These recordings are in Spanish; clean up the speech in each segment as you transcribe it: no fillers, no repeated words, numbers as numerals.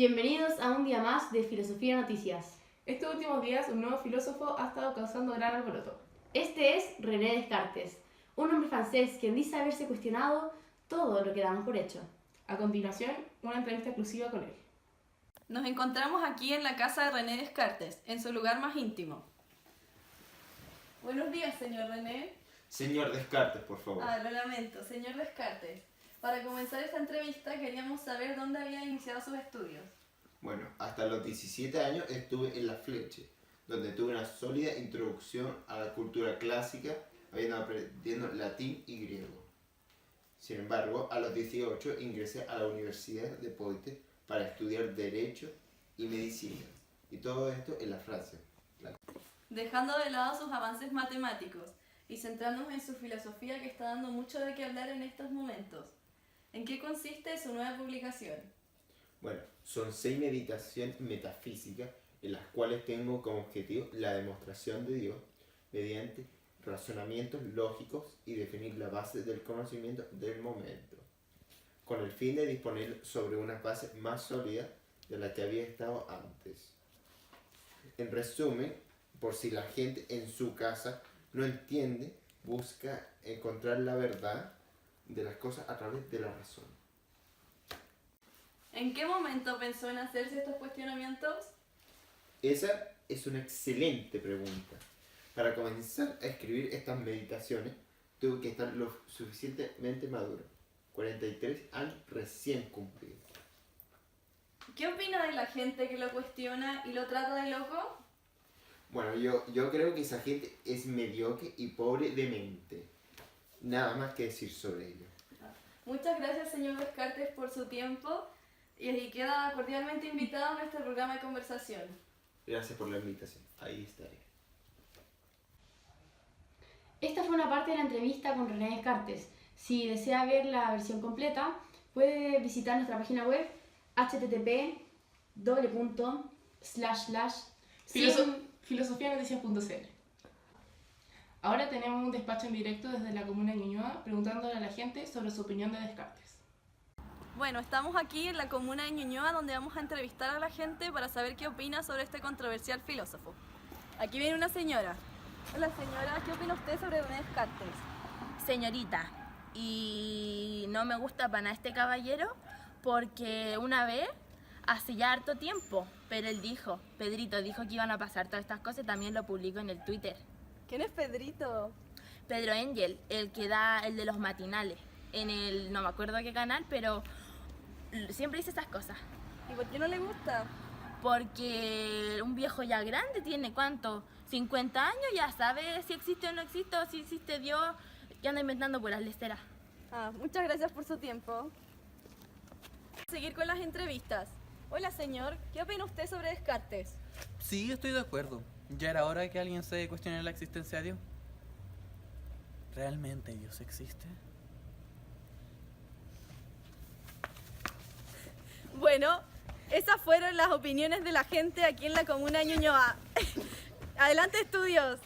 Bienvenidos a un día más de Filosofía Noticias. Estos últimos días un nuevo filósofo ha estado causando gran alboroto. Este es René Descartes, un hombre francés quien dice haberse cuestionado todo lo que damos por hecho. A continuación, una entrevista exclusiva con él. Nos encontramos aquí en la casa de René Descartes, en su lugar más íntimo. Buenos días, señor René. Señor Descartes, por favor. Lo lamento, señor Descartes. Para comenzar esta entrevista queríamos saber dónde había iniciado sus estudios. Bueno, hasta los 17 años estuve en la Fleche, donde tuve una sólida introducción a la cultura clásica, habiendo aprendiendo latín y griego. Sin embargo, a los 18 ingresé a la Universidad de Poitiers para estudiar Derecho y Medicina, y todo esto en la Francia. Dejando de lado sus avances matemáticos y centrándonos en su filosofía que está dando mucho de qué hablar en estos momentos. ¿En qué consiste su nueva publicación? Bueno, son 6 meditaciones metafísicas en las cuales tengo como objetivo la demostración de Dios mediante razonamientos lógicos y definir la base del conocimiento del momento, con el fin de disponer sobre una base más sólida de la que había estado antes. En resumen, por si la gente en su casa no entiende, busca encontrar la verdad de las cosas a través de la razón. ¿En qué momento pensó en hacerse estos cuestionamientos? Esa es una excelente pregunta. Para comenzar a escribir estas meditaciones, tuve que estar lo suficientemente maduro. 43 años recién cumplidos. ¿Qué opina de la gente que lo cuestiona y lo trata de loco? Bueno, yo creo que esa gente es mediocre y pobre de mente. Nada más que decir sobre ello. Muchas gracias, señor Descartes, por su tiempo y queda cordialmente invitado a nuestro programa de conversación. Gracias por la invitación. Ahí estaré. Esta fue una parte de la entrevista con René Descartes. Si desea ver la versión completa, puede visitar nuestra página web filosofianoticias.cl. Ahora tenemos un despacho en directo desde la comuna de Ñuñoa preguntándole a la gente sobre su opinión de Descartes. Bueno, estamos aquí en la comuna de Ñuñoa donde vamos a entrevistar a la gente para saber qué opina sobre este controversial filósofo. Aquí viene una señora. Hola señora, ¿qué opina usted sobre René Descartes? Señorita, y no me gusta para nada este caballero porque una vez, hace ya harto tiempo, pero él dijo, Pedrito dijo que iban a pasar todas estas cosas y también lo publicó en el Twitter. ¿Quién es Pedrito? Pedro Engel, el que da el de los matinales, en el, no me acuerdo qué canal, pero siempre dice esas cosas. ¿Y por qué no le gusta? Porque un viejo ya grande tiene, ¿cuánto? 50 años, ya sabe si existe o no existe, o si existe Dios, que anda inventando puras leceras. Muchas gracias por su tiempo. Seguir con las entrevistas. Hola señor, ¿qué opina usted sobre Descartes? Sí, estoy de acuerdo. Ya era hora de que alguien se cuestione la existencia de Dios. ¿Realmente Dios existe? Bueno, esas fueron las opiniones de la gente aquí en la comuna de Ñuñoa. Adelante, estudios.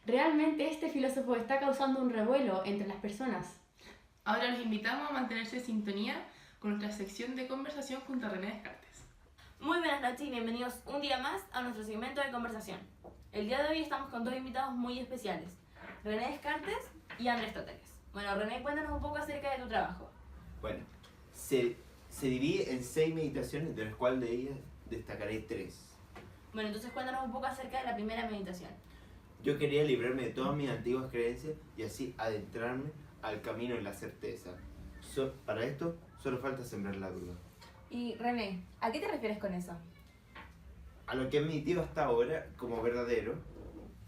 Realmente este filósofo está causando un revuelo entre las personas. Ahora los invitamos a mantenerse en sintonía con nuestra sección de conversación junto a René Descartes. Muy buenas noches y bienvenidos un día más a nuestro segmento de conversación. El día de hoy estamos con dos invitados muy especiales, René Descartes y Andrés Tóteles. Bueno, René, cuéntanos un poco acerca de tu trabajo. Bueno, se divide en 6 meditaciones, de las cuales de ellas destacaré 3. Bueno, entonces cuéntanos un poco acerca de la primera meditación. Yo quería librarme de todas mis antiguas creencias y así adentrarme al camino de la certeza. Para esto, solo falta sembrar la duda. Y René, ¿a qué te refieres con eso? A lo que he admitido hasta ahora como verdadero,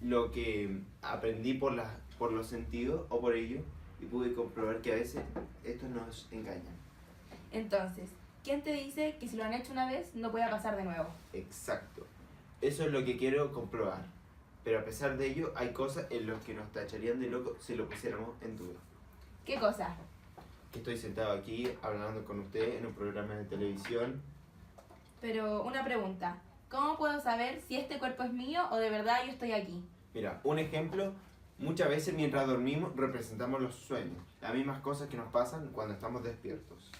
lo que aprendí por los sentidos o por ello, y pude comprobar que a veces estos nos engañan. Entonces, ¿quién te dice que si lo han hecho una vez no pueda pasar de nuevo? Exacto. Eso es lo que quiero comprobar. Pero a pesar de ello, hay cosas en las que nos tacharían de locos si lo pusiéramos en duda. ¿Qué cosa? Que estoy sentado aquí hablando con usted en un programa de televisión. Pero una pregunta, ¿cómo puedo saber si este cuerpo es mío o de verdad yo estoy aquí? Mira, un ejemplo, muchas veces mientras dormimos representamos los sueños, las mismas cosas que nos pasan cuando estamos despiertos.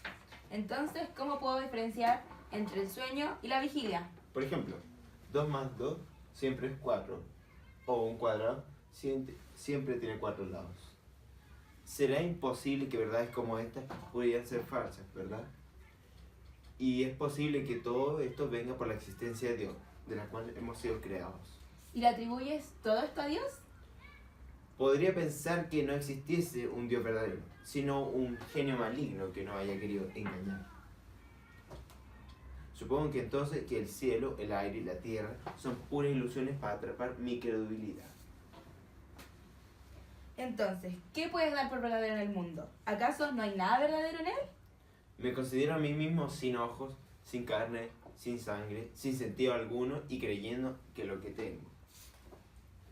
Entonces, ¿cómo puedo diferenciar entre el sueño y la vigilia? Por ejemplo, 2 más 2 siempre es 4, o un cuadrado siempre tiene 4 lados. Será imposible que verdades como estas pudieran ser falsas, ¿verdad? Y es posible que todo esto venga por la existencia de Dios, de la cual hemos sido creados. ¿Y le atribuyes todo esto a Dios? Podría pensar que no existiese un Dios verdadero, sino un genio maligno que nos haya querido engañar. Supongo que entonces que el cielo, el aire y la tierra son puras ilusiones para atrapar mi credulidad. Entonces, ¿qué puedes dar por verdadero en el mundo? ¿Acaso no hay nada verdadero en él? Me considero a mí mismo sin ojos, sin carne, sin sangre, sin sentido alguno y creyendo que lo que tengo.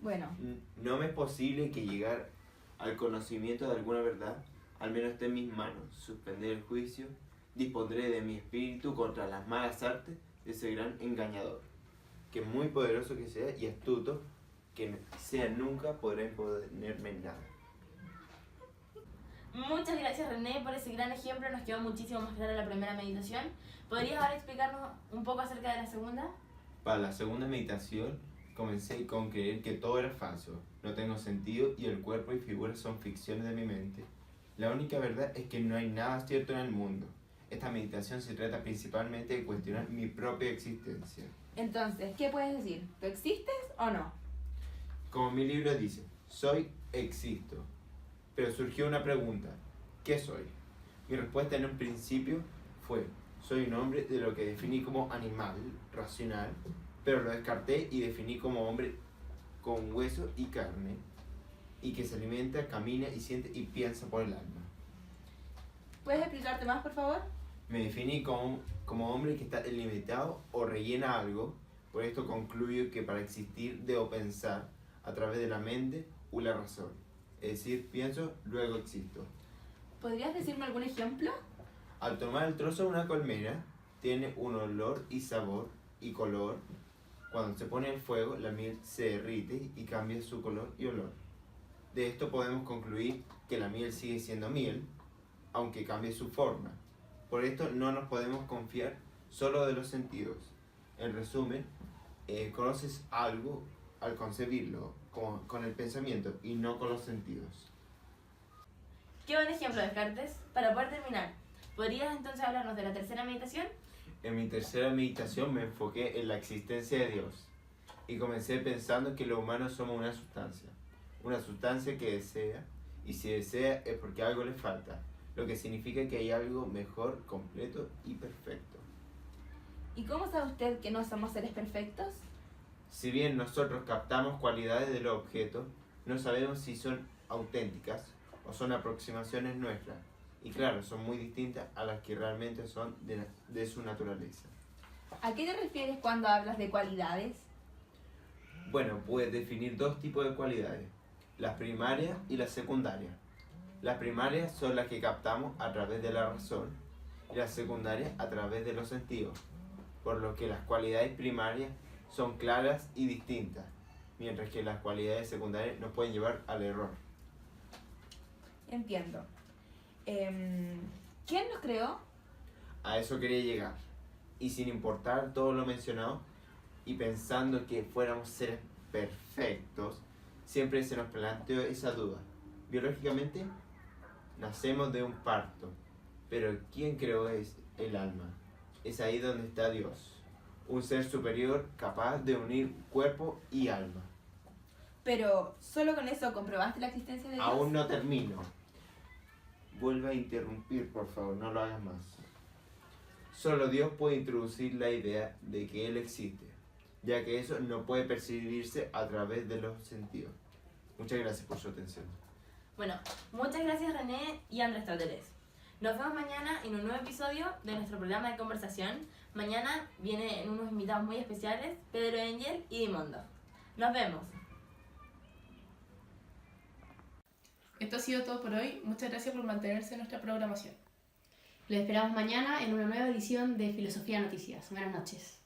Bueno, No me es posible que llegar al conocimiento de alguna verdad, al menos esté en mis manos, suspender el juicio, dispondré de mi espíritu contra las malas artes de ese gran engañador, que muy poderoso que sea y astuto que sea nunca podrá imponerme en nada. Muchas gracias René por ese gran ejemplo, nos quedó muchísimo más clara la primera meditación. ¿Podrías ahora explicarnos un poco acerca de la segunda? Para la segunda meditación comencé con creer que todo era falso, no tengo sentido y el cuerpo y figuras son ficciones de mi mente. La única verdad es que no hay nada cierto en el mundo. Esta meditación se trata principalmente de cuestionar mi propia existencia. entonces, ¿qué puedes decir? ¿Tú existes o no? Como mi libro dice, soy, existo. Pero surgió una pregunta, ¿qué soy? Mi respuesta en un principio fue, soy un hombre de lo que definí como animal, racional, pero lo descarté y definí como hombre con hueso y carne, y que se alimenta, camina y siente y piensa por el alma. ¿Puedes explicarte más, por favor? Me definí como hombre que está limitado o rellena algo, por esto concluyo que para existir debo pensar a través de la mente o la razón. Es decir, pienso, luego existo. ¿Podrías decirme algún ejemplo? Al tomar el trozo de una colmena, tiene un olor y sabor y color. Cuando se pone al fuego, la miel se derrite y cambia su color y olor. De esto podemos concluir que la miel sigue siendo miel, aunque cambie su forma. Por esto no nos podemos confiar solo de los sentidos. En resumen, conoces algo al concebirlo con el pensamiento y no con los sentidos. Qué buen ejemplo, Descartes. Para poder terminar, ¿podrías entonces hablarnos de la tercera meditación? En mi tercera meditación me enfoqué en la existencia de Dios y comencé pensando que los humanos somos una sustancia que desea, y si desea es porque algo le falta, lo que significa que hay algo mejor, completo y perfecto. ¿Y cómo sabe usted que no somos seres perfectos? Si bien nosotros captamos cualidades de los objetos, no sabemos si son auténticas o son aproximaciones nuestras, y claro, son muy distintas a las que realmente son de su naturaleza. ¿A qué te refieres cuando hablas de cualidades? Bueno, puedes definir dos tipos de cualidades, las primarias y las secundarias. Las primarias son las que captamos a través de la razón y las secundarias a través de los sentidos, por lo que las cualidades primarias son claras y distintas, mientras que las cualidades secundarias nos pueden llevar al error. Entiendo. ¿Quién nos creó? A eso quería llegar, y sin importar todo lo mencionado, y pensando que fuéramos seres perfectos, siempre se nos planteó esa duda. Biológicamente, nacemos de un parto, pero ¿quién creó el alma? Es ahí donde está Dios, un ser superior capaz de unir cuerpo y alma. Pero, ¿solo con eso comprobaste la existencia de Dios? Aún no termino. Vuelve a interrumpir, por favor, no lo hagas más. Solo Dios puede introducir la idea de que Él existe, ya que eso no puede percibirse a través de los sentidos. Muchas gracias por su atención. Bueno, muchas gracias René y Aristóteles. Nos vemos mañana en un nuevo episodio de nuestro programa de conversación. Mañana vienen unos invitados muy especiales, Pedro Engel y Dimondo. Nos vemos. Esto ha sido todo por hoy. Muchas gracias por mantenerse en nuestra programación. Los esperamos mañana en una nueva edición de Filosofía Noticias. Buenas noches.